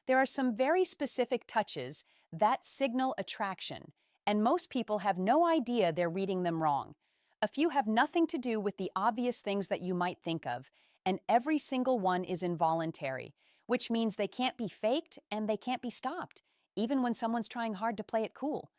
There are some very specific touches that signal attraction, and most people have no idea they're reading them wrong. A few have nothing to do with the obvious things that you might think of, and every single one is involuntary, which means they can't be faked and they can't be stopped, even when someone's trying hard to play it cool.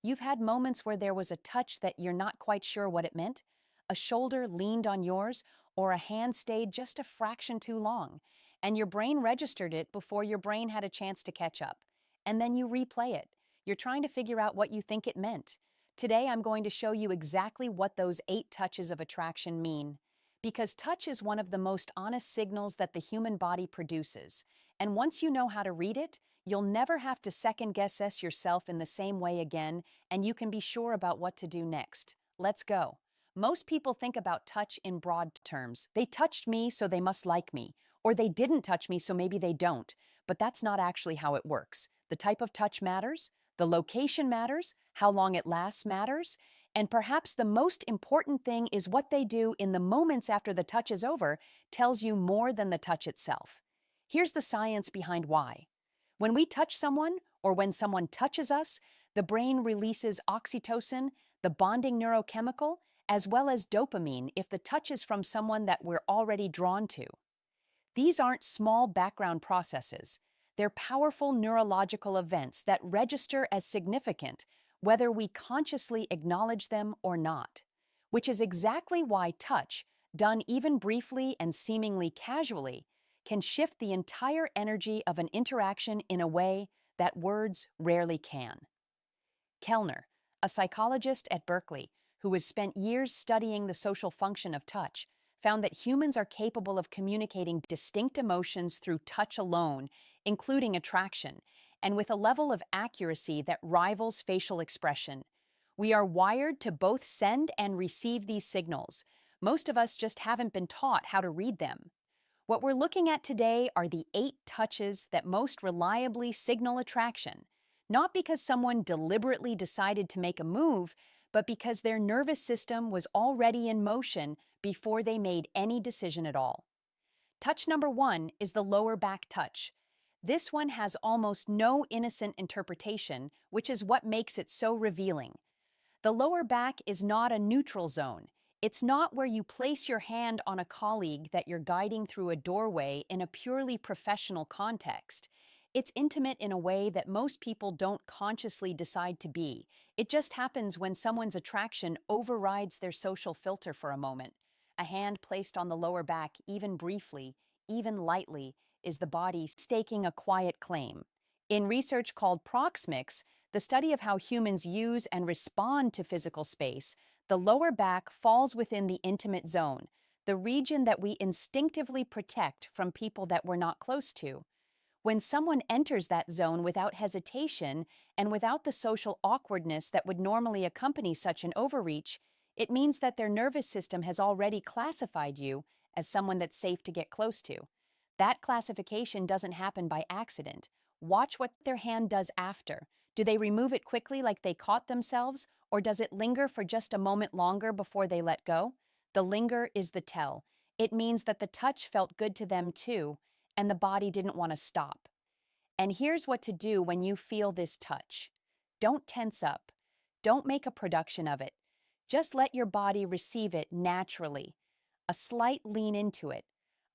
You've had moments where there was a touch that you're not quite sure what it meant. A shoulder leaned on yours, or a hand stayed just a fraction too long, and your brain registered it before your brain had a chance to catch up. And then you replay it. You're trying to figure out what you think it meant. Today, I'm going to show you exactly what those 8 touches of attraction mean. Because touch is one of the most honest signals that the human body produces. And once you know how to read it, you'll never have to second-guess yourself in the same way again, and you can be sure about what to do next. Let's go. Most people think about touch in broad terms. They touched me, so they must like me. Or they didn't touch me, so maybe they don't. But that's not actually how it works. The type of touch matters, the location matters, how long it lasts matters, and perhaps the most important thing is what they do in the moments after the touch is over tells you more than the touch itself. Here's the science behind why. When we touch someone, or when someone touches us, the brain releases oxytocin, the bonding neurochemical, as well as dopamine if the touch is from someone that we're already drawn to. These aren't small background processes. They're powerful neurological events that register as significant, whether we consciously acknowledge them or not. Which is exactly why touch, done even briefly and seemingly casually, can shift the entire energy of an interaction in a way that words rarely can. Kellner, a psychologist at Berkeley who has spent years studying the social function of touch, found that humans are capable of communicating distinct emotions through touch alone, including attraction, and with a level of accuracy that rivals facial expression. We are wired to both send and receive these signals. Most of us just haven't been taught how to read them. What we're looking at today are the 8 touches that most reliably signal attraction, not because someone deliberately decided to make a move, but because their nervous system was already in motion before they made any decision at all. Touch number 1 is the lower back touch. This one has almost no innocent interpretation, which is what makes it so revealing. The lower back is not a neutral zone. It's not where you place your hand on a colleague that you're guiding through a doorway in a purely professional context. It's intimate in a way that most people don't consciously decide to be. It just happens when someone's attraction overrides their social filter for a moment. A hand placed on the lower back, even briefly, even lightly, is the body staking a quiet claim. In research called proxemics, the study of how humans use and respond to physical space, the lower back falls within the intimate zone, the region that we instinctively protect from people that we're not close to. When someone enters that zone without hesitation and without the social awkwardness that would normally accompany such an overreach, it means that their nervous system has already classified you as someone that's safe to get close to. That classification doesn't happen by accident. Watch what their hand does after. Do they remove it quickly like they caught themselves, or does it linger for just a moment longer before they let go? The linger is the tell. It means that the touch felt good to them too, and the body didn't want to stop. And here's what to do when you feel this touch. Don't tense up. Don't make a production of it. Just let your body receive it naturally. A slight lean into it,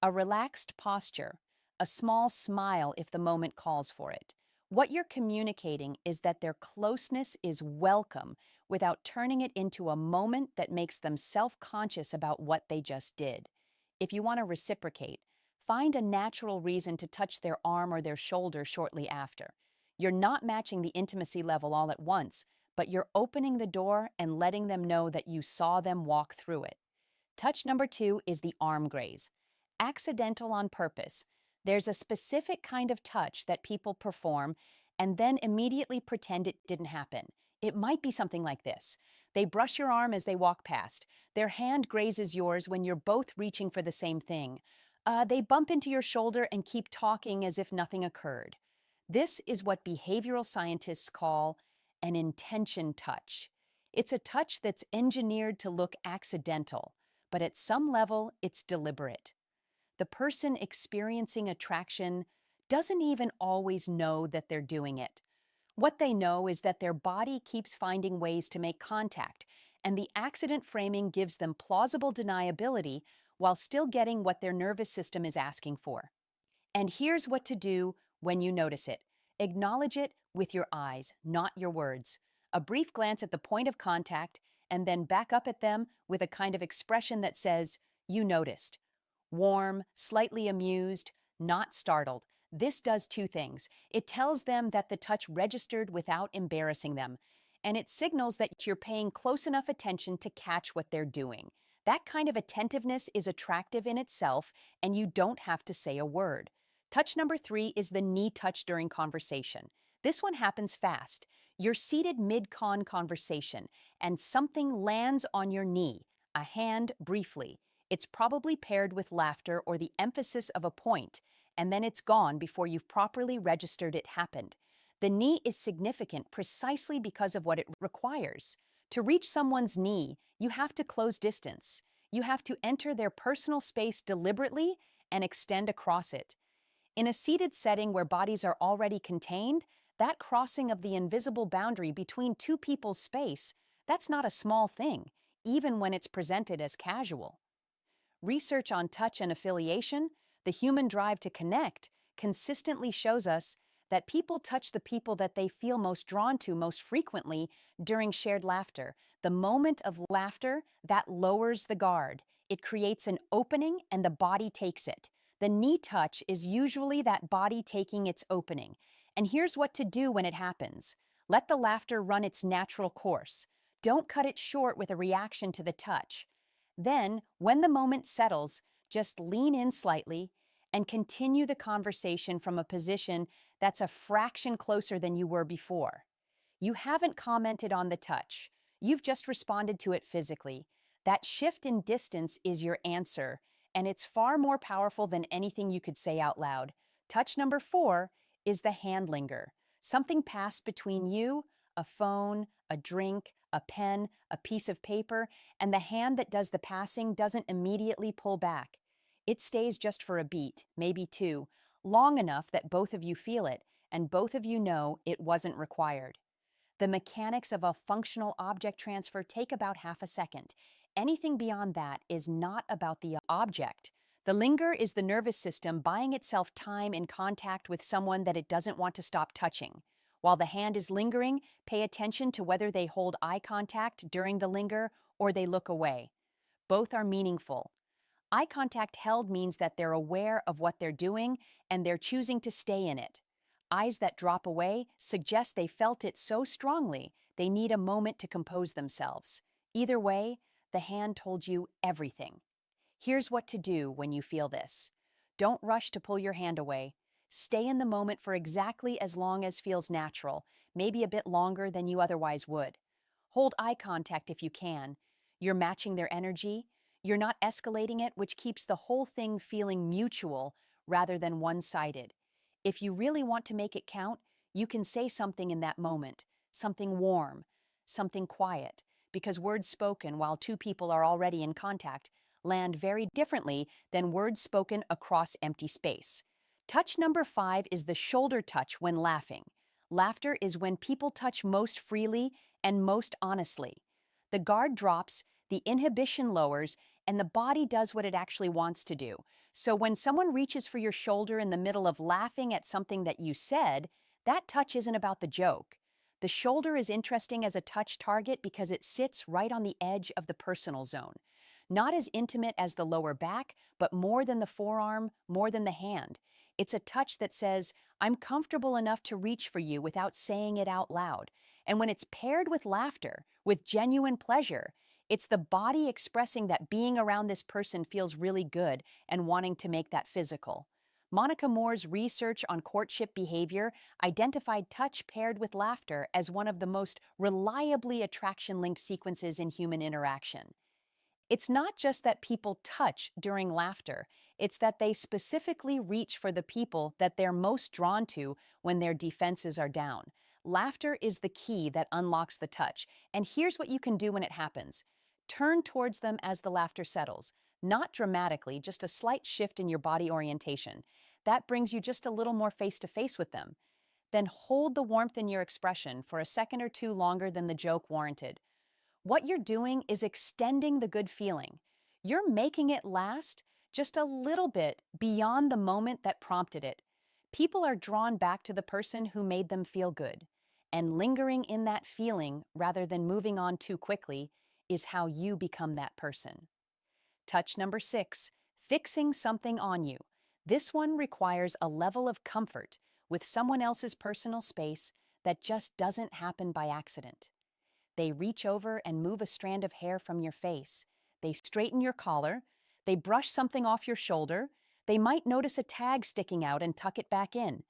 a relaxed posture, a small smile if the moment calls for it. What you're communicating is that their closeness is welcome without turning it into a moment that makes them self-conscious about what they just did. If you want to reciprocate, find a natural reason to touch their arm or their shoulder shortly after. You're not matching the intimacy level all at once, but you're opening the door and letting them know that you saw them walk through it. Touch number 2 is the arm graze. Accidental on purpose. There's a specific kind of touch that people perform and then immediately pretend it didn't happen. It might be something like this. They brush your arm as they walk past. Their hand grazes yours when you're both reaching for the same thing. They bump into your shoulder and keep talking as if nothing occurred. This is what behavioral scientists call an intention touch. It's a touch that's engineered to look accidental, but at some level, it's deliberate. The person experiencing attraction doesn't even always know that they're doing it. What they know is that their body keeps finding ways to make contact, and the accident framing gives them plausible deniability while still getting what their nervous system is asking for. And here's what to do when you notice it. Acknowledge it with your eyes, not your words. A brief glance at the point of contact, and then back up at them with a kind of expression that says, "You noticed." Warm, slightly amused, not startled. This does two things. It tells them that the touch registered without embarrassing them, and it signals that you're paying close enough attention to catch what they're doing. That kind of attentiveness is attractive in itself, and you don't have to say a word. Touch number 3 is the knee touch during conversation. This one happens fast. You're seated mid-con conversation, and something lands on your knee, a hand briefly. It's probably paired with laughter or the emphasis of a point, and then it's gone before you've properly registered it happened. The knee is significant precisely because of what it requires. To reach someone's knee, you have to close distance. You have to enter their personal space deliberately and extend across it. In a seated setting where bodies are already contained, that crossing of the invisible boundary between two people's space, that's not a small thing, even when it's presented as casual. Research on touch and affiliation, the human drive to connect, consistently shows us that people touch the people that they feel most drawn to most frequently during shared laughter. The moment of laughter, that lowers the guard. It creates an opening and the body takes it. The knee touch is usually that body taking its opening. And here's what to do when it happens. Let the laughter run its natural course. Don't cut it short with a reaction to the touch. Then, when the moment settles, just lean in slightly and continue the conversation from a position that's a fraction closer than you were before. You haven't commented on the touch. You've just responded to it physically. That shift in distance is your answer, and it's far more powerful than anything you could say out loud. Touch number 4 is the hand linger. Something passed between you, a phone, a drink, a pen, a piece of paper, and the hand that does the passing doesn't immediately pull back. It stays just for a beat, maybe 2, long enough that both of you feel it, and both of you know it wasn't required. The mechanics of a functional object transfer take about half a second. Anything beyond that is not about the object. The linger is the nervous system buying itself time in contact with someone that it doesn't want to stop touching. While the hand is lingering, pay attention to whether they hold eye contact during the linger or they look away. Both are meaningful. Eye contact held means that they're aware of what they're doing and they're choosing to stay in it. Eyes that drop away suggest they felt it so strongly they need a moment to compose themselves. Either way, the hand told you everything. Here's what to do when you feel this. Don't rush to pull your hand away. Stay in the moment for exactly as long as feels natural, maybe a bit longer than you otherwise would. Hold eye contact if you can. You're matching their energy. You're not escalating it, which keeps the whole thing feeling mutual rather than one-sided. If you really want to make it count, you can say something in that moment, something warm, something quiet, because words spoken while two people are already in contact land very differently than words spoken across empty space. Touch number 5 is the shoulder touch when laughing. Laughter is when people touch most freely and most honestly. The guard drops, the inhibition lowers, and the body does what it actually wants to do. So when someone reaches for your shoulder in the middle of laughing at something that you said, that touch isn't about the joke. The shoulder is interesting as a touch target because it sits right on the edge of the personal zone. Not as intimate as the lower back, but more than the forearm, more than the hand. It's a touch that says, I'm comfortable enough to reach for you without saying it out loud. And when it's paired with laughter, with genuine pleasure, it's the body expressing that being around this person feels really good and wanting to make that physical. Monica Moore's research on courtship behavior identified touch paired with laughter as one of the most reliably attraction-linked sequences in human interaction. It's not just that people touch during laughter, it's that they specifically reach for the people that they're most drawn to when their defenses are down. Laughter is the key that unlocks the touch, and here's what you can do when it happens. Turn towards them as the laughter settles. Not dramatically, just a slight shift in your body orientation. That brings you just a little more face to face with them. Then hold the warmth in your expression for a second or two longer than the joke warranted. What you're doing is extending the good feeling. You're making it last just a little bit beyond the moment that prompted it. People are drawn back to the person who made them feel good. And lingering in that feeling rather than moving on too quickly is how you become that person. Touch number 6, fixing something on you. This one requires a level of comfort with someone else's personal space that just doesn't happen by accident. They reach over and move a strand of hair from your face. They straighten your collar. They brush something off your shoulder. They might notice a tag sticking out and tuck it back in.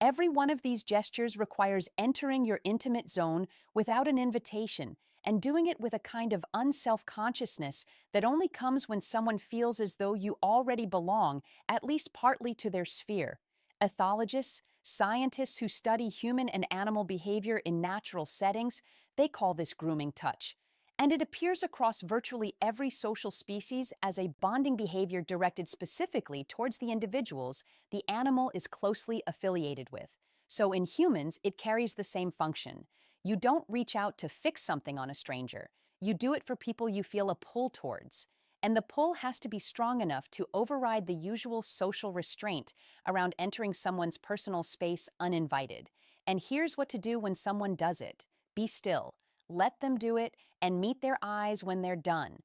Every one of these gestures requires entering your intimate zone without an invitation and doing it with a kind of unself-consciousness that only comes when someone feels as though you already belong, at least partly, to their sphere. Ethologists, scientists who study human and animal behavior in natural settings, they call this grooming touch. And it appears across virtually every social species as a bonding behavior directed specifically towards the individuals the animal is closely affiliated with. So in humans, it carries the same function. You don't reach out to fix something on a stranger. You do it for people you feel a pull towards. And the pull has to be strong enough to override the usual social restraint around entering someone's personal space uninvited. And here's what to do when someone does it. Be still. Let them do it and meet their eyes when they're done.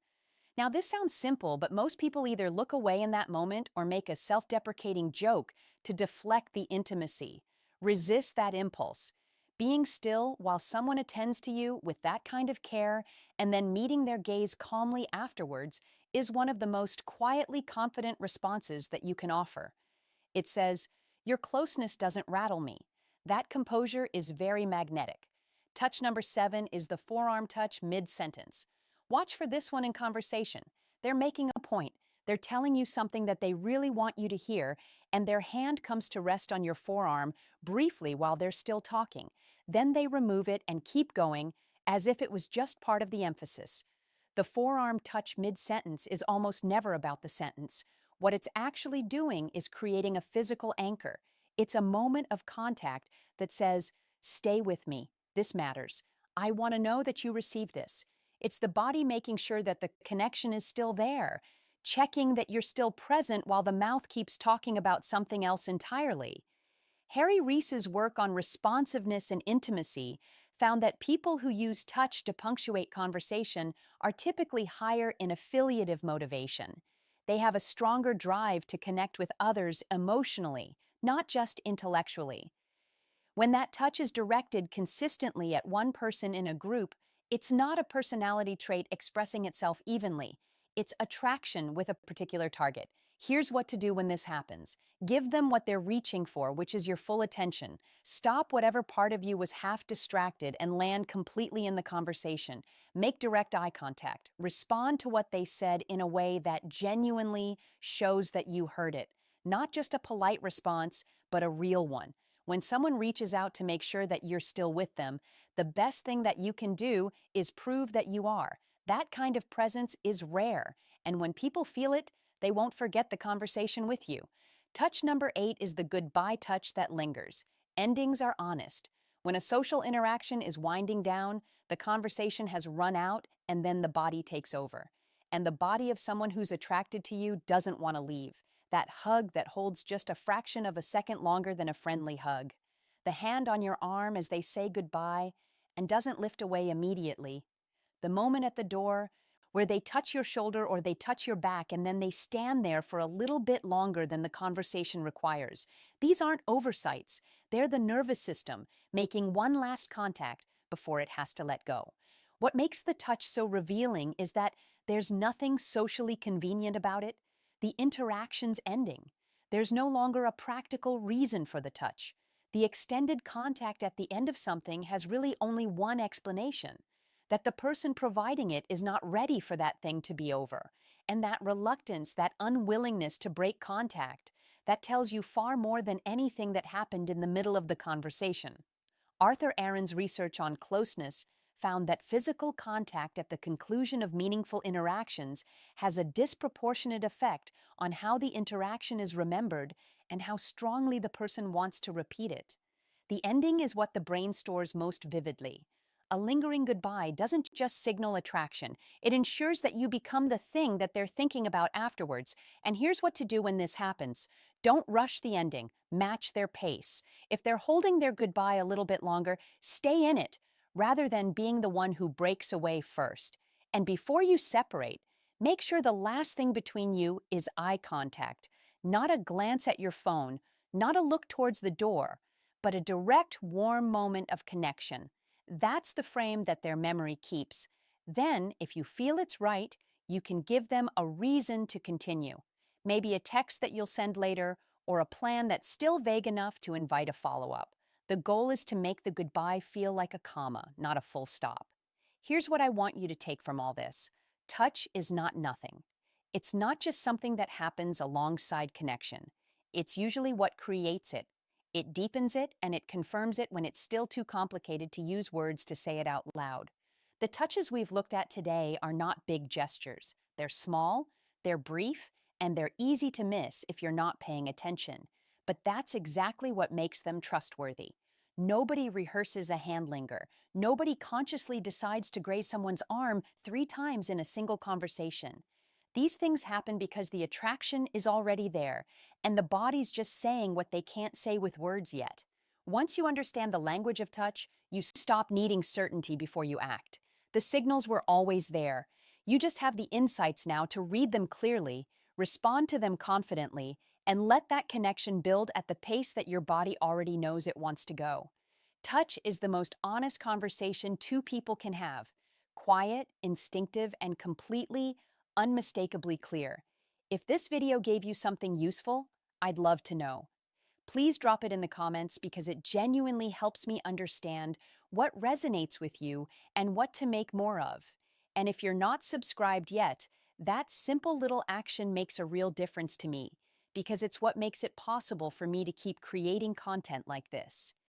Now, this sounds simple, but most people either look away in that moment or make a self-deprecating joke to deflect the intimacy. Resist that impulse. Being still while someone attends to you with that kind of care and then meeting their gaze calmly afterwards is one of the most quietly confident responses that you can offer. It says, "Your closeness doesn't rattle me." That composure is very magnetic. Touch number 7 is the forearm touch mid-sentence. Watch for this one in conversation. They're making a point. They're telling you something that they really want you to hear, and their hand comes to rest on your forearm briefly while they're still talking. Then they remove it and keep going as if it was just part of the emphasis. The forearm touch mid-sentence is almost never about the sentence. What it's actually doing is creating a physical anchor. It's a moment of contact that says, "Stay with me. This matters. I want to know that you received this." It's the body making sure that the connection is still there, checking that you're still present while the mouth keeps talking about something else entirely. Harry Reese's work on responsiveness and intimacy found that people who use touch to punctuate conversation are typically higher in affiliative motivation. They have a stronger drive to connect with others emotionally, not just intellectually. When that touch is directed consistently at one person in a group, it's not a personality trait expressing itself evenly. It's attraction with a particular target. Here's what to do when this happens. Give them what they're reaching for, which is your full attention. Stop whatever part of you was half distracted and land completely in the conversation. Make direct eye contact. Respond to what they said in a way that genuinely shows that you heard it. Not just a polite response, but a real one. When someone reaches out to make sure that you're still with them, the best thing that you can do is prove that you are. That kind of presence is rare, and when people feel it, they won't forget the conversation with you. Touch number 8 is the goodbye touch that lingers. Endings are honest. When a social interaction is winding down, the conversation has run out, and then the body takes over. And the body of someone who's attracted to you doesn't want to leave. That hug that holds just a fraction of a second longer than a friendly hug. The hand on your arm as they say goodbye and doesn't lift away immediately. The moment at the door where they touch your shoulder or they touch your back and then they stand there for a little bit longer than the conversation requires. These aren't oversights. They're the nervous system making one last contact before it has to let go. What makes the touch so revealing is that there's nothing socially convenient about it. The interaction's ending. There's no longer a practical reason for the touch. The extended contact at the end of something has really only one explanation: that the person providing it is not ready for that thing to be over. And that reluctance, that unwillingness to break contact, that tells you far more than anything that happened in the middle of the conversation. Arthur Aaron's research on closeness found that physical contact at the conclusion of meaningful interactions has a disproportionate effect on how the interaction is remembered and how strongly the person wants to repeat it. The ending is what the brain stores most vividly. A lingering goodbye doesn't just signal attraction, it ensures that you become the thing that they're thinking about afterwards. And here's what to do when this happens. Don't rush the ending, match their pace. If they're holding their goodbye a little bit longer, stay in it, rather than being the one who breaks away first. And before you separate, make sure the last thing between you is eye contact, not a glance at your phone, not a look towards the door, but a direct, warm moment of connection. That's the frame that their memory keeps. Then, if you feel it's right, you can give them a reason to continue. Maybe a text that you'll send later, or a plan that's still vague enough to invite a follow-up. The goal is to make the goodbye feel like a comma, not a full stop. Here's what I want you to take from all this. Touch is not nothing. It's not just something that happens alongside connection. It's usually what creates it. It deepens it and it confirms it when it's still too complicated to use words to say it out loud. The touches we've looked at today are not big gestures. They're small, they're brief, and they're easy to miss if you're not paying attention. But that's exactly what makes them trustworthy. Nobody rehearses a hand linger. Nobody consciously decides to graze someone's arm 3 times in a single conversation. These things happen because the attraction is already there, and the body's just saying what they can't say with words yet. Once you understand the language of touch, you stop needing certainty before you act. The signals were always there. You just have the insights now to read them clearly, respond to them confidently, and let that connection build at the pace that your body already knows it wants to go. Touch is the most honest conversation two people can have. Quiet, instinctive, and completely, unmistakably clear. If this video gave you something useful, I'd love to know. Please drop it in the comments because it genuinely helps me understand what resonates with you and what to make more of. And if you're not subscribed yet, that simple little action makes a real difference to me because it's what makes it possible for me to keep creating content like this.